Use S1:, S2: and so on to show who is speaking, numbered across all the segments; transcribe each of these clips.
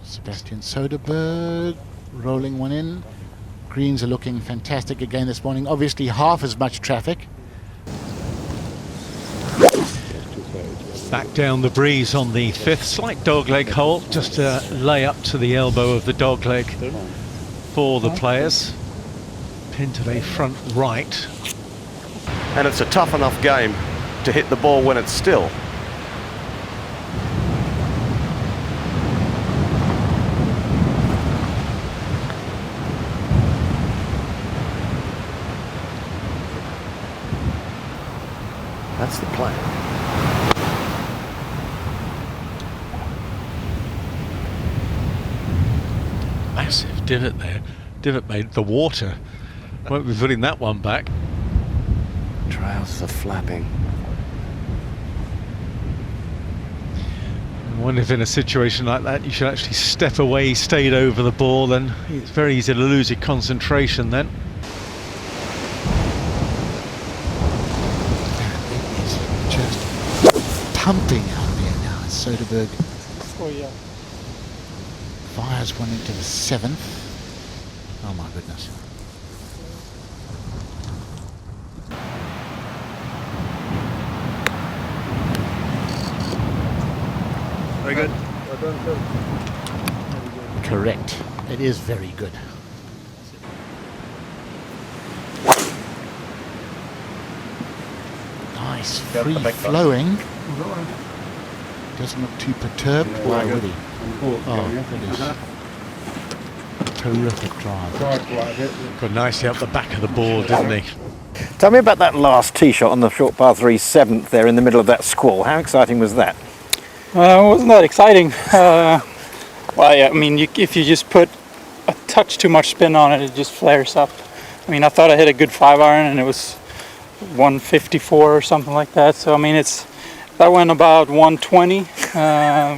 S1: Sebastian Söderberg rolling one in. Greens are looking fantastic again this morning. Obviously half as much traffic.
S2: Back down the breeze on the 5th, slight dogleg hole, just a lay up to the elbow of the dogleg for the players. Pin to the front right.
S3: And it's a tough enough game to hit the ball when it's still. That's the plan.
S2: Massive divot there. Divot made the water. Won't be putting that one back.
S3: Trousers are flapping.
S2: I wonder if in a situation like that you should actually step away, stayed over the ball, then it's very easy to lose your concentration then.
S1: It is just pumping out there now. Söderberg fires one into the 7th. Oh my goodness.
S3: Very good.
S1: Correct. It is very good. Nice, free flowing. Doesn't look too perturbed. Why would he? Oh, goodness. Terrific drive.
S2: Got nicely up the back of the board, didn't he?
S4: Tell me about that last tee shot on the short par 3 7th there in the middle of that squall. How exciting was that?
S5: It wasn't that exciting. Well, yeah, I mean, if you just put a touch too much spin on it, it just flares up. I mean, I thought I hit a good 5-iron and it was 154 or something like that. So, I mean, that went about 120,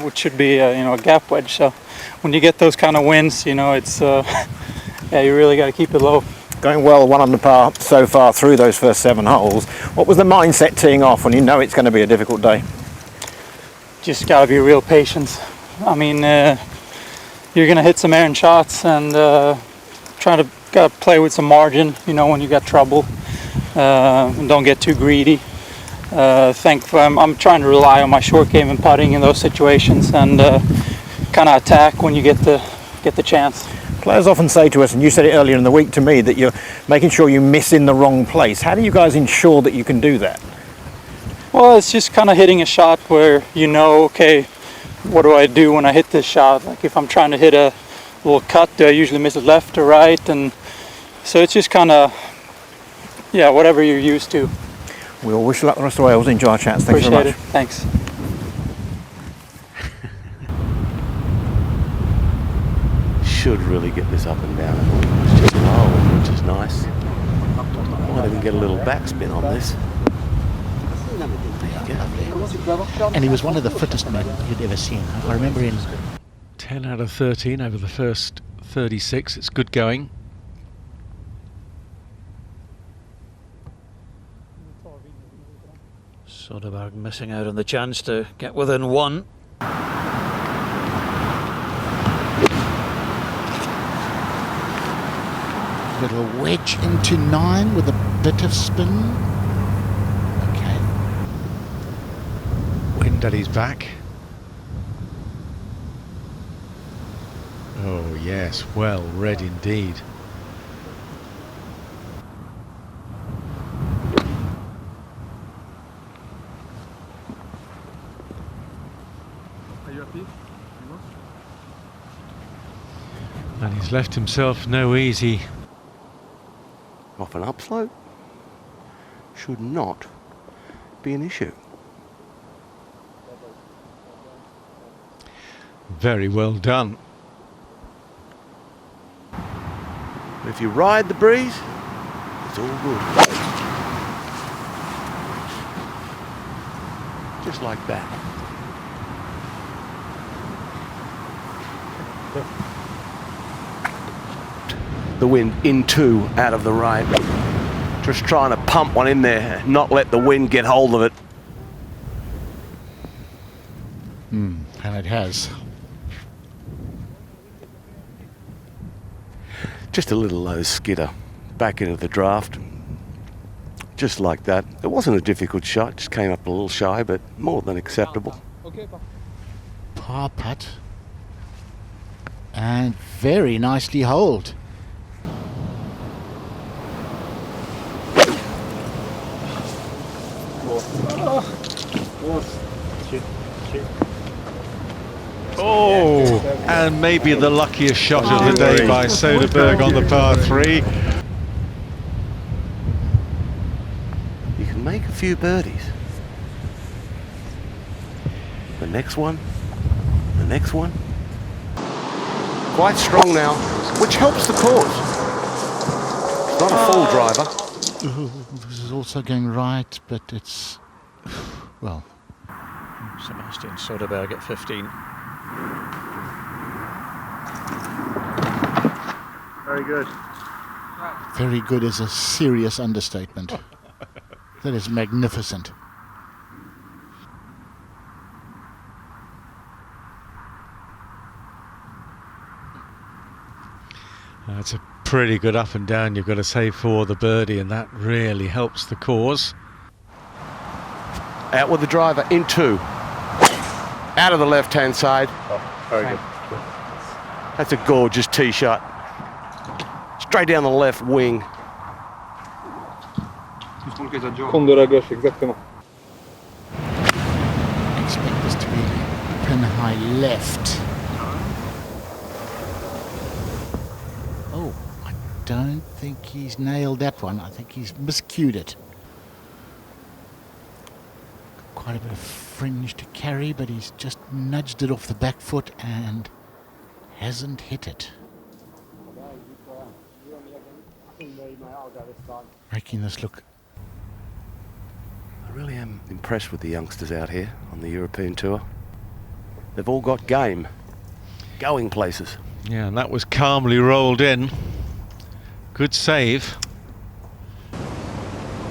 S5: which should be a gap wedge. So, when you get those kind of winds, it's yeah, you really got to keep it low.
S4: Going well, 1 under par so far through those first 7 holes. What was the mindset teeing off when you know it's going to be a difficult day?
S5: Just got to be real patient. I mean, you're going to hit some errant shots and gotta play with some margin, when you got trouble. And don't get too greedy. I'm trying to rely on my short game and putting in those situations and kind of attack when you get the chance.
S4: Players often say to us, and you said it earlier in the week to me, that you're making sure you miss in the wrong place. How do you guys ensure that you can do that?
S5: Well, it's just kind of hitting a shot where okay, what do I do when I hit this shot? Like if I'm trying to hit a little cut, do I usually miss it left or right? And so it's just kind of, whatever you're used to.
S4: We'll wish you luck the rest of Wales. Enjoy our chats. Thanks very much.
S5: Appreciate it. Thanks.
S3: Should really get this up and down. It's just low, which is nice. Might even get a little backspin on this.
S1: And he was one of the fittest men you'd ever seen. I remember in
S2: 10 out of 13 over the first 36. It's good going.
S6: Söderberg missing out on the chance to get within 1.
S1: little wedge into 9 with a bit of spin. Okay.
S2: Wind at his back. Oh yes, well read indeed.
S7: Are you happy?
S2: And he's left himself no easy.
S3: Off an upslope should not be an issue.
S2: Very well done.
S3: If you ride the breeze, it's all good. Just like that. The wind in 2 out of the right. Just trying to pump one in there, not let the wind get hold of it.
S1: And it has.
S3: Just a little low skidder back into the draft. Just like that. It wasn't a difficult shot, just came up a little shy, but more than acceptable.
S1: Par putt. And very nicely holed.
S2: Oh, and maybe the luckiest shot of the day by Söderberg on the par 3.
S3: You can make a few birdies. The next one. The next one. Quite strong now, which helps the cause. It's not a full driver.
S1: Ooh, this is also going right, but it's, well.
S6: Sebastian Söderberg at 15.
S7: Very good.
S1: Very good is a serious understatement. That is magnificent.
S2: That's a pretty good up and down, you've got to say, for the birdie, and that really helps the cause.
S3: Out with the driver, in 2. Out of the left-hand side.
S7: Very good.
S3: That's a gorgeous tee shot. Straight down the left wing.
S1: Expect this to be pin high left. Oh, I don't think he's nailed that one. I think he's miscued it. Quite a bit of fringe to carry, but he's just nudged it off the back foot and hasn't hit it. Making this look.
S3: I really am impressed with the youngsters out here on the European Tour. They've all got game, going places.
S2: Yeah, and that was calmly rolled in. Good save.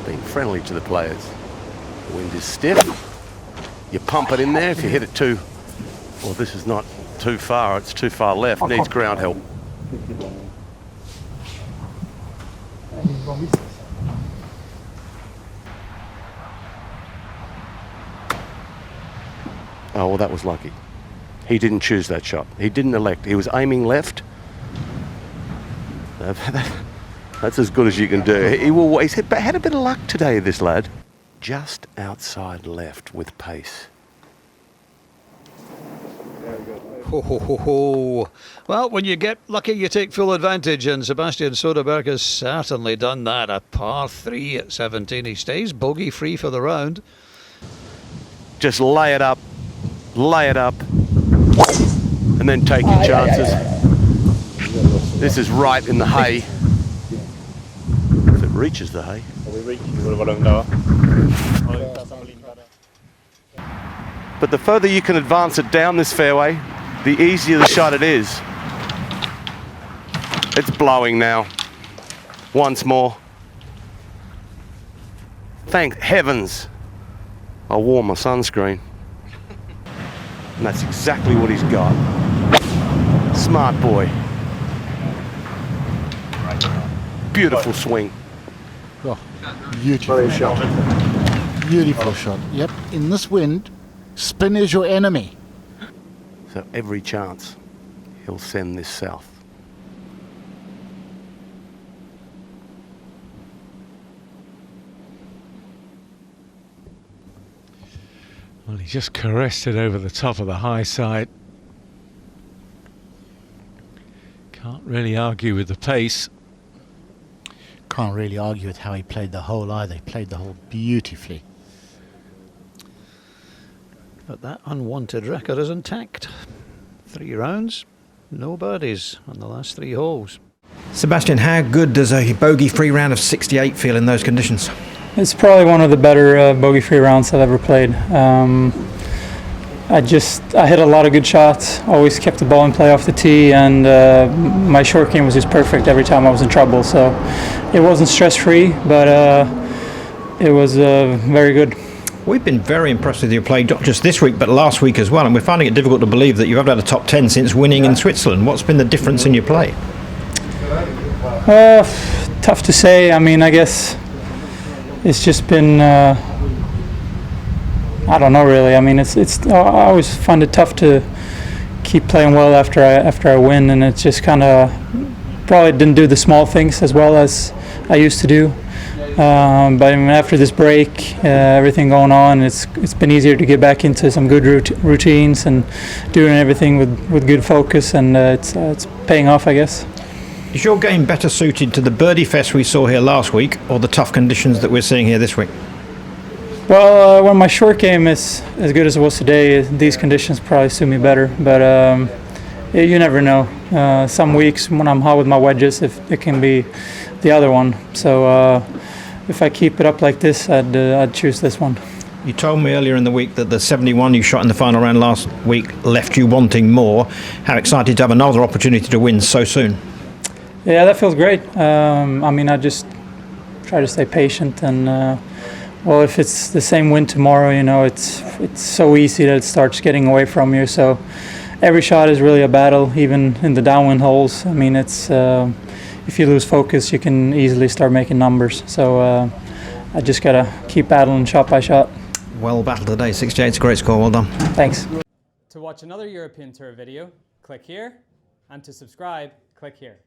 S3: Being friendly to the players. The wind is stiff. You pump it in there. If you hit it too, well, this is not too far. It's too far left. Needs ground help. Oh, well, that was lucky. He didn't choose that shot. He didn't elect. He was aiming left. That's as good as you can do. He's had a bit of luck today, this lad. Just outside left with pace.
S6: Ho, ho, ho, ho. Well, when you get lucky, you take full advantage, and Sebastian Söderberg has certainly done that. A par 3 at 17. He stays bogey-free for the round.
S3: Just lay it up, and then take your chances. This is right in the hay. If it reaches the hay. But the further you can advance it down this fairway, the easier the shot it is. It's blowing now. Once more. Thank heavens I wore my sunscreen. And that's exactly what he's got. Smart boy. Beautiful swing.
S1: Oh, beautiful shot. Beautiful shot. Yep, in this wind, spin is your enemy.
S3: So every chance he'll send this south.
S2: Well, he just caressed it over the top of the high side. Can't really argue with the pace.
S1: Can't really argue with how he played the hole either. He played the hole beautifully.
S6: But that unwanted record is intact. 3 rounds, no birdies on the last 3 holes.
S4: Sebastian, how good does a bogey-free round of 68 feel in those conditions?
S5: It's probably one of the better bogey-free rounds I've ever played. I hit a lot of good shots, always kept the ball in play off the tee, and my short game was just perfect every time I was in trouble. So it wasn't stress-free, but it was very good.
S4: We've been very impressed with your play, not just this week, but last week as well, and we're finding it difficult to believe that you haven't had a top 10 since winning in Switzerland. What's been the difference in your play?
S5: Tough to say. I mean, I guess it's just been. I don't know really. I mean, it's. I always find it tough to keep playing well after I win, and it's just kind of probably didn't do the small things as well as I used to do. But I mean, after this break, everything going on, it's been easier to get back into some good routines and doing everything with good focus, and it's paying off, I guess.
S4: Is your game better suited to the birdie fest we saw here last week, or the tough conditions that we're seeing here this week?
S5: Well, when my short game is as good as it was today, these conditions probably suit me better. But you never know. Some weeks when I'm hot with my wedges, if it can be the other one. So if I keep it up like this, I'd choose this one.
S4: You told me earlier in the week that the 71 you shot in the final round last week left you wanting more. How excited to have another opportunity to win so soon?
S5: Yeah, that feels great. I mean, I just try to stay patient, and well, if it's the same win tomorrow, you know, it's so easy that it starts getting away from you. So every shot is really a battle, even in the downwind holes. I mean, it's if you lose focus, you can easily start making numbers. So I just gotta keep battling shot by shot.
S4: Well battled today, 68's a great score, well done.
S5: Thanks.
S8: To watch another European Tour video, click here, and to subscribe, click here.